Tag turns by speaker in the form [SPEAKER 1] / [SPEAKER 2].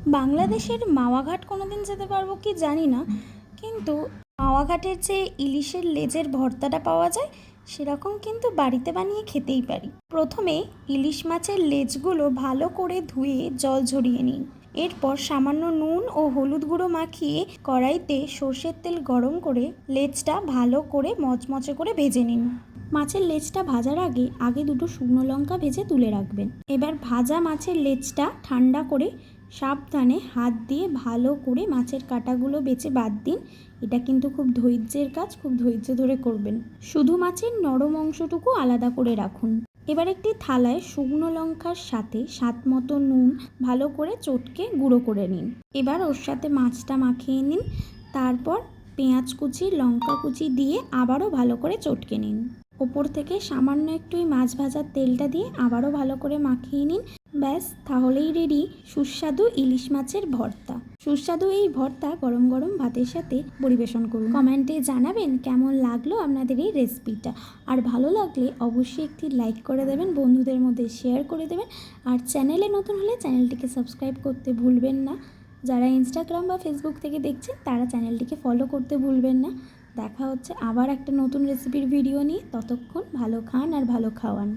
[SPEAKER 1] বাংলাদেশের মাওয়া ঘাট কোনো দিন যেতে পারবো কি জানি না, কিন্তু মাওয়া ঘাটের যে ইলিশের লেজের ভর্তাটা পাওয়া যায় সেরকম কিন্তু বাড়িতে বানিয়ে খেতেই পারি। প্রথমে ইলিশ মাছের লেজগুলো ভালো করে ধুয়ে জল ঝরিয়ে নিন। এরপর সামান্য নুন ও হলুদ গুঁড়ো মাখিয়ে কড়াইতে সর্ষের তেল গরম করে লেজটা ভালো করে মচমচে করে ভেজে নিন। মাছের লেজটা ভাজার আগে আগে দুটো শুকনো লঙ্কা ভেজে তুলে রাখবেন। এবার ভাজা মাছের লেজটা ঠান্ডা করে সাবধানে হাত দিয়ে ভালো করে মাছের কাঁটাগুলো বেছে বাদ দিন। এটা কিন্তু খুব ধৈর্যের কাজ, খুব ধৈর্য ধরে করবেন। শুধু মাছের নরম অংশটুকু আলাদা করে রাখুন। এবার একটি থালায় শুকনো লঙ্কার সাথে স্বাদ মতো নুন ভালো করে চটকে গুঁড়ো করে নিন। এবার ওর সাথে মাছটা মাখিয়ে নিন। তারপর পেঁয়াজ কুচি, লঙ্কা কুচি দিয়ে আবারও ভালো করে চটকে নিন। ওপর থেকে সামান্য একটু মাছ ভাজার তেলটা দিয়ে আবারও ভালো করে মাখিয়ে নিন। ব্যাস, তাহলেই রেডি সুস্বাদু ইলিশ মাছের ভর্তা। সুস্বাদু এই ভর্তা গরম গরম ভাতের সাথে পরিবেশন করুন। কমেন্টে জানাবেন কেমন লাগলো আপনাদের এই রেসিপিটা। আর ভালো লাগলে অবশ্যই একটি লাইক করে দেবেন, বন্ধুদের মধ্যে শেয়ার করে দেবেন। আর চ্যানেলে নতুন হলে চ্যানেলটিকে সাবস্ক্রাইব করতে ভুলবেন না। যারা ইনস্টাগ্রাম বা ফেসবুক থেকে দেখছেন তারা চ্যানেলটিকে ফলো করতে ভুলবেন না। দেখা হচ্ছে আবার একটা নতুন রেসিপির ভিডিও নিয়ে। ততক্ষণ ভালো খান আর ভালো খাওয়ান।